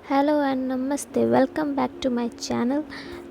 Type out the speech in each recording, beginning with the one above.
Hello and namaste, welcome back to my channel.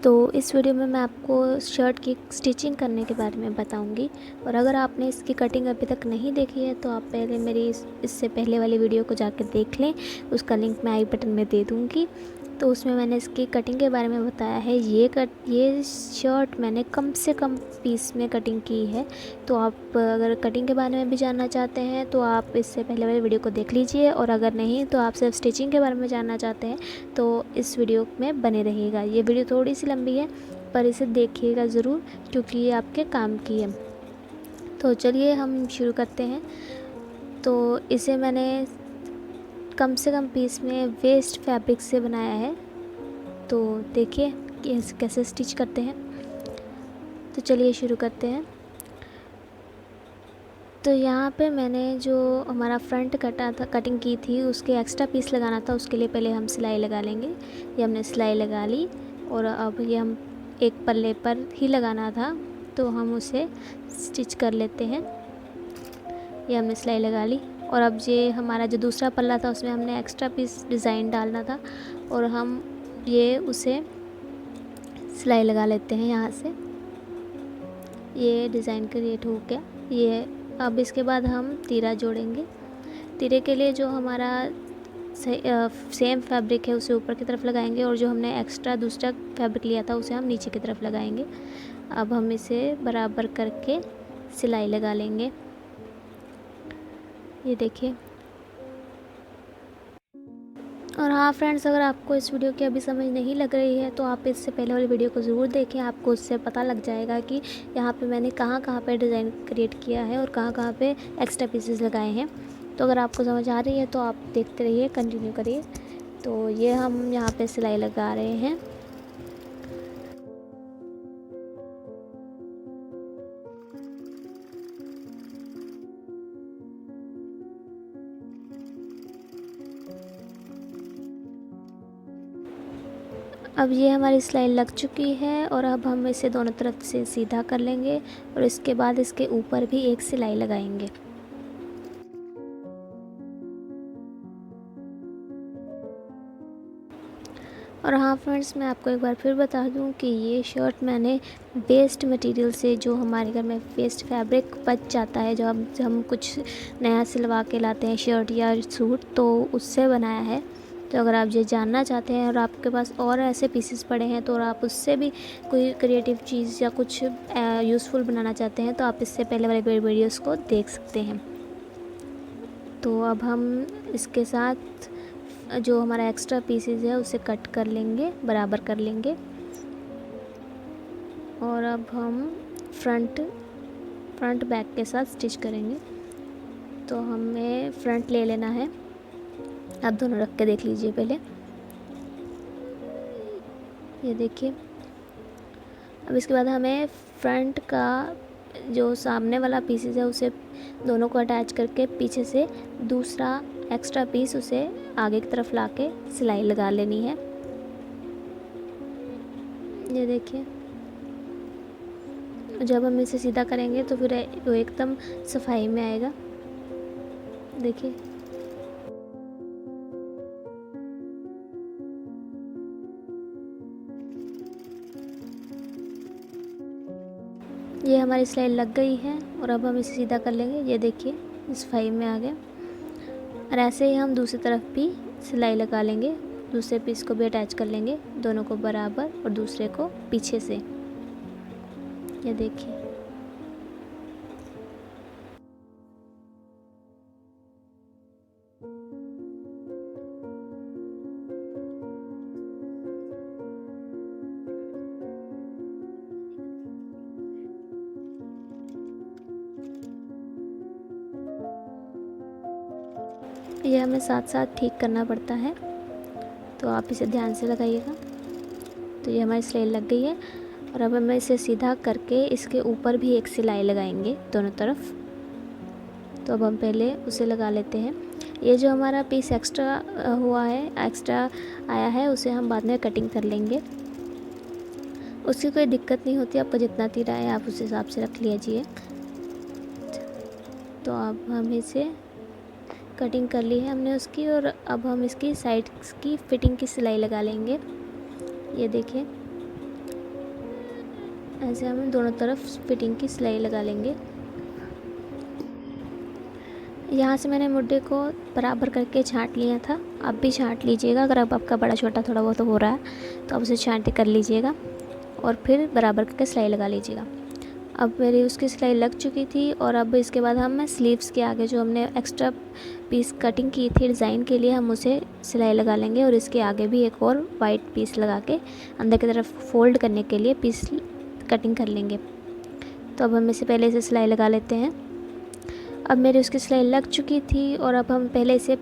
तो इस video में मैं आपको शर्ट की स्टिचिंग करने के बारे में बताऊंगी। और अगर आपने इसकी कटिंग अभी तक नहीं देखी है तो आप पहले मेरी इससे पहले वाली वीडियो को जाकर देख लें। उसका लिंक मैं आई बटन में दे दूंगी। तो उसमें मैंने इसकी कटिंग के बारे में बताया है। ये शर्ट मैंने कम से कम पीस में कटिंग की है। तो आप अगर कटिंग के बारे में भी जानना चाहते हैं तो आप इससे पहले वाली वीडियो को देख लीजिए, और अगर नहीं तो आप सिर्फ स्टिचिंग के बारे में जानना चाहते हैं तो इस वीडियो में बने रहिएगा। ये वीडियो थोड़ी सी लंबी है पर इसे देखिएगा ज़रूर, क्योंकि ये आपके काम की है। तो चलिए हम शुरू करते हैं। तो इसे मैंने कम से कम पीस में वेस्ट फैब्रिक से बनाया है। तो देखिए कि इसे कैसे स्टिच करते हैं। तो चलिए शुरू करते हैं। तो यहाँ पे मैंने जो हमारा फ्रंट कटिंग की थी उसके एक्स्ट्रा पीस लगाना था। उसके लिए पहले हम सिलाई लगा लेंगे। ये हमने सिलाई लगा ली और अब ये हम एक पल्ले पर ही लगाना था तो हम उसे स्टिच कर लेते हैं। ये हमने सिलाई लगा ली और अब ये हमारा जो दूसरा पल्ला था उसमें हमने एक्स्ट्रा पीस डिज़ाइन डालना था और हम ये उसे सिलाई लगा लेते हैं। यहाँ से ये डिज़ाइन क्रिएट हो गया। ये अब इसके बाद हम तीरा जोड़ेंगे। तीरे के लिए जो हमारा सेम फैब्रिक है उसे ऊपर की तरफ लगाएंगे और जो हमने एक्स्ट्रा दूसरा फैब्रिक लिया था उसे हम नीचे की तरफ लगाएंगे। अब हम इसे बराबर करके सिलाई लगा लेंगे। ये देखिए। और हाँ फ्रेंड्स, अगर आपको इस वीडियो की अभी समझ नहीं लग रही है तो आप इससे पहले वाली वीडियो को ज़रूर देखें। आपको उससे पता लग जाएगा कि यहाँ पे मैंने कहाँ कहाँ पे डिज़ाइन क्रिएट किया है और कहाँ कहाँ पे एक्स्ट्रा पीसेस लगाए हैं। तो अगर आपको समझ आ रही है तो आप देखते रहिए, कंटिन्यू करिए। तो ये हम यहाँ पे सिलाई लगा रहे हैं। अब ये हमारी सिलाई लग चुकी है और अब हम इसे दोनों तरफ से सीधा कर लेंगे और इसके बाद इसके ऊपर भी एक सिलाई लगाएंगे। और हाँ फ्रेंड्स, मैं आपको एक बार फिर बता दूं कि ये शर्ट मैंने वेस्ट मटेरियल से, जो हमारे घर में वेस्ट फैब्रिक बच जाता है, जो हम कुछ नया सिलवा के लाते हैं शर्ट या सूट, तो उससे बनाया है। तो अगर आप ये जानना चाहते हैं और आपके पास और ऐसे पीसेस पड़े हैं तो और आप उससे भी कोई क्रिएटिव चीज़ या कुछ यूज़फुल बनाना चाहते हैं तो आप इससे पहले वाले वीडियोज़ को देख सकते हैं। तो अब हम इसके साथ जो हमारा एक्स्ट्रा पीसेस है उसे कट कर लेंगे, बराबर कर लेंगे। और अब हम फ्रंट बैक के साथ स्टिच करेंगे। तो हमें फ्रंट ले लेना है। आप दोनों रख के देख लीजिए पहले। ये देखिए। अब इसके बाद हमें फ्रंट का जो सामने वाला पीसेस है उसे दोनों को अटैच करके पीछे से दूसरा एक्स्ट्रा पीस उसे आगे की तरफ लाके सिलाई लगा लेनी है। ये देखिए। जब हम इसे सीधा करेंगे तो फिर वो एकदम सफाई में आएगा। देखिए। ये हमारी सिलाई लग गई है और अब हम इसे सीधा कर लेंगे। ये देखिए, सफाई में आ गया। और ऐसे ही हम दूसरी तरफ भी सिलाई लगा लेंगे। दूसरे पीस को भी अटैच कर लेंगे, दोनों को बराबर और दूसरे को पीछे से। ये देखिए। ये हमें साथ साथ ठीक करना पड़ता है, तो आप इसे ध्यान से लगाइएगा। तो ये हमारी सिलाई लग गई है और अब हमें इसे सीधा करके इसके ऊपर भी एक सिलाई लगाएंगे दोनों तरफ। तो अब हम पहले उसे लगा लेते हैं। ये जो हमारा पीस एक्स्ट्रा हुआ है, एक्स्ट्रा आया है, उसे हम बाद में कटिंग कर लेंगे। उसकी कोई दिक्कत नहीं होती, आपको जितना तीरा है आप उस हिसाब से रख लीजिए। तो अब हम इसे कटिंग कर ली है हमने उसकी, और अब हम इसकी साइड की फिटिंग की सिलाई लगा लेंगे। ये देखिए, ऐसे हम दोनों तरफ फिटिंग की सिलाई लगा लेंगे। यहाँ से मैंने मुड्ढे को बराबर करके छाँट लिया था। आप भी छाँट लीजिएगा, अगर अब आपका बड़ा छोटा थोड़ा बहुत हो रहा है तो आप उसे छाँट कर लीजिएगा और फिर बराबर करके सिलाई लगा लीजिएगा। अब मेरी उसकी सिलाई लग चुकी थी, और अब इसके बाद हम स्लीव्स के आगे जो हमने एक्स्ट्रा पीस कटिंग की थी डिज़ाइन के लिए, हम उसे सिलाई लगा लेंगे। और इसके आगे भी एक और वाइट पीस लगा के अंदर की तरफ फोल्ड करने के लिए पीस कटिंग कर लेंगे। तो अब हम इसे पहले इसे सिलाई लगा लेते हैं। अब मेरी उसकी सिलाई लग चुकी थी, और अब हम पहले इसे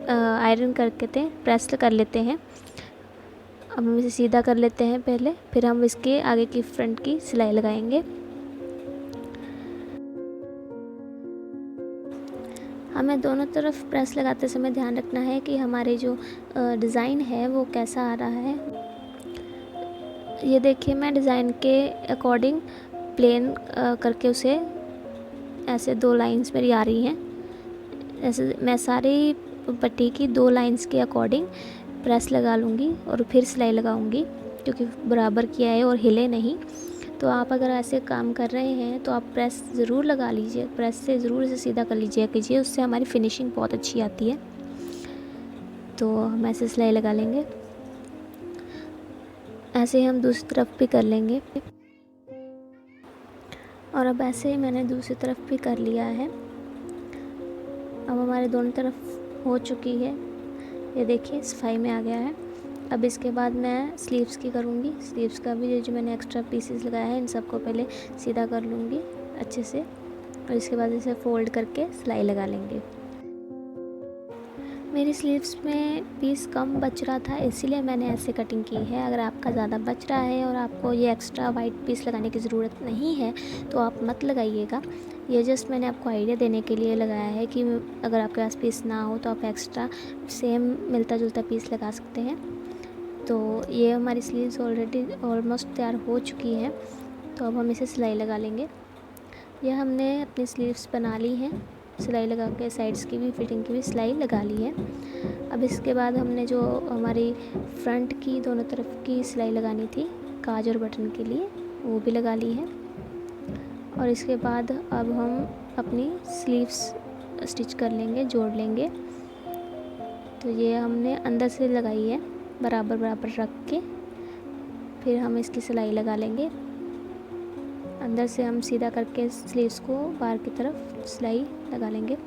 आयरन करके प्रेस कर लेते हैं। अब हम इसे सीधा कर लेते हैं पहले, फिर हम इसके आगे की फ्रंट की सिलाई लगाएंगे। हमें दोनों तरफ प्रेस लगाते समय ध्यान रखना है कि हमारे जो डिज़ाइन है वो कैसा आ रहा है। ये देखिए, मैं डिज़ाइन के अकॉर्डिंग प्लेन करके उसे ऐसे 2 लाइंस मेरी आ रही हैं। ऐसे मैं सारी पट्टी की 2 लाइंस के अकॉर्डिंग प्रेस लगा लूँगी और फिर सिलाई लगाऊँगी, क्योंकि बराबर किया है और हिले नहीं। तो आप अगर ऐसे काम कर रहे हैं तो आप प्रेस ज़रूर लगा लीजिए, प्रेस से ज़रूर इसे सीधा कर लीजिए, उससे हमारी फिनिशिंग बहुत अच्छी आती है। तो हम ऐसे सिलाई लगा लेंगे, ऐसे ही हम दूसरी तरफ भी कर लेंगे। और अब ऐसे ही मैंने दूसरी तरफ भी कर लिया है। अब हमारे दोनों तरफ हो चुकी है, ये देखिए सफाई में आ गया है। अब इसके बाद मैं स्लीव्स की करूँगी। स्लीव्स का भी जो मैंने एक्स्ट्रा पीसेस लगाया है इन सबको पहले सीधा कर लूँगी अच्छे से, और इसके बाद इसे फोल्ड करके सिलाई लगा लेंगे। मेरी स्लीव्स में पीस कम बच रहा था, इसीलिए मैंने ऐसे कटिंग की है। अगर आपका ज़्यादा बच रहा है और आपको ये एक्स्ट्रा वाइट पीस लगाने की ज़रूरत नहीं है तो आप मत लगाइएगा। ये जस्ट मैंने आपको आइडिया देने के लिए लगाया है कि अगर आपके पास पीस ना हो तो आप एक्स्ट्रा सेम मिलता जुलता पीस लगा सकते हैं। तो ये हमारी स्लीव्स ऑलरेडी ऑलमोस्ट तैयार हो चुकी हैं। तो अब हम इसे सिलाई लगा लेंगे। यह हमने अपनी स्लीव्स बना ली हैं, सिलाई लगा के साइड्स की भी फिटिंग की भी सिलाई लगा ली है। अब इसके बाद हमने जो हमारी फ्रंट की दोनों तरफ की सिलाई लगानी थी काज और बटन के लिए, वो भी लगा ली है। और इसके बाद अब हम अपनी स्लीव्स स्टिच कर लेंगे, जोड़ लेंगे। तो ये हमने अंदर से लगाई है बराबर बराबर रख के, फिर हम इसकी सिलाई लगा लेंगे। अंदर से हम सीधा करके स्लीव्स को बाहर की तरफ सिलाई लगा लेंगे।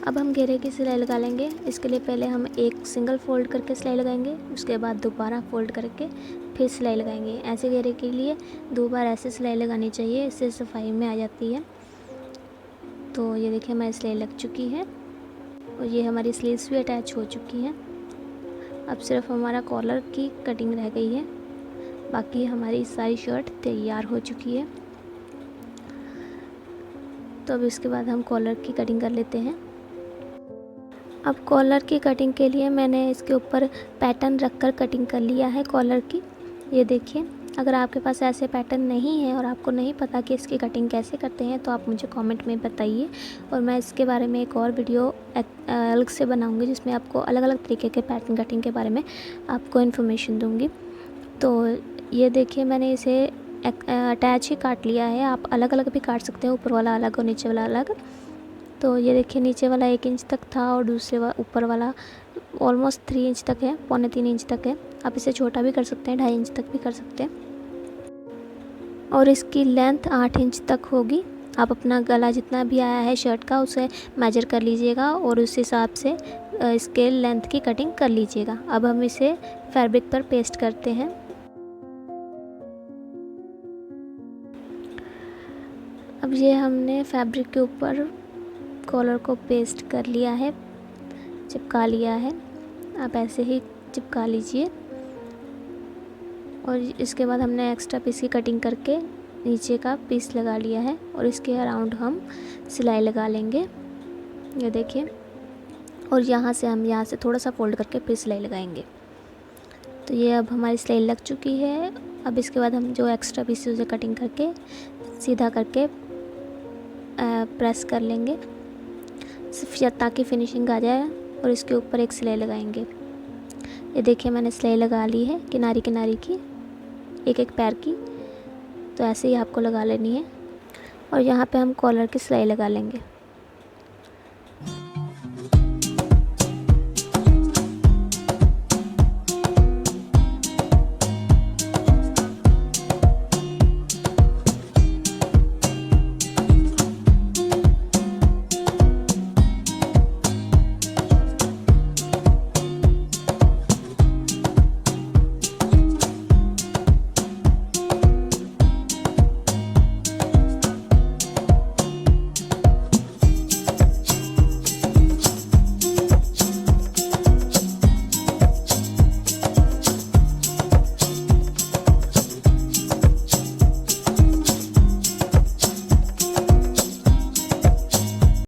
अब हम घेरे की सिलाई लगा लेंगे। इसके लिए पहले हम एक सिंगल फोल्ड करके सिलाई लगाएंगे, उसके बाद दोबारा फोल्ड करके फिर सिलाई लगाएंगे। ऐसे घेरे के लिए 2 बार ऐसे सिलाई लगानी चाहिए, इससे सफाई में आ जाती है। तो ये देखिए हमारी सिलाई लग चुकी है और ये हमारी स्लीव्स भी अटैच हो चुकी हैं। अब सिर्फ हमारा कॉलर की कटिंग रह गई है, बाकी हमारी सारी शर्ट तैयार हो चुकी है। तो अब इसके बाद हम कॉलर की कटिंग कर लेते हैं। अब कॉलर की कटिंग के लिए मैंने इसके ऊपर पैटर्न रखकर कटिंग कर लिया है कॉलर की। ये देखिए, अगर आपके पास ऐसे पैटर्न नहीं है और आपको नहीं पता कि इसकी कटिंग कैसे करते हैं तो आप मुझे कमेंट में बताइए, और मैं इसके बारे में एक और वीडियो अलग से बनाऊंगी जिसमें आपको अलग अलग तरीके के पैटर्न कटिंग के बारे में आपको इन्फॉर्मेशन दूंगी। तो ये देखिए, मैंने इसे अटैच ही काट लिया है। आप अलग अलग भी काट सकते हैं, ऊपर वाला अलग और नीचे वाला अलग। तो ये देखिए, नीचे वाला 1 इंच तक था और दूसरे ऊपर वाला ऑलमोस्ट 3 इंच तक है, पौने 3 इंच तक है। आप इसे छोटा भी कर सकते हैं, 2.5 इंच तक भी कर सकते हैं। और इसकी लेंथ 8 इंच तक होगी। आप अपना गला जितना भी आया है शर्ट का उसे मेजर कर लीजिएगा और उस हिसाब से इसके लेंथ की कटिंग कर लीजिएगा। अब हम इसे फैब्रिक पर पेस्ट करते हैं। अब ये हमने फैब्रिक के ऊपर कॉलर को पेस्ट कर लिया है, चिपका लिया है। आप ऐसे ही चिपका लीजिए। और इसके बाद हमने एक्स्ट्रा पीस की कटिंग करके नीचे का पीस लगा लिया है और इसके अराउंड हम सिलाई लगा लेंगे। ये देखिए, और यहाँ से थोड़ा सा फोल्ड करके फिर सिलाई लगाएंगे। तो ये अब हमारी सिलाई लग चुकी है। अब इसके बाद हम जो एक्स्ट्रा पीस उसे कटिंग करके सीधा करके प्रेस कर लेंगे ताकि फिनिशिंग आ जाए। और इसके ऊपर एक सिलाई लगाएंगे। ये देखिए मैंने सिलाई लगा ली है किनारी किनारी की, एक एक पैर की। तो ऐसे ही आपको लगा लेनी है। और यहाँ पे हम कॉलर की सिलाई लगा लेंगे।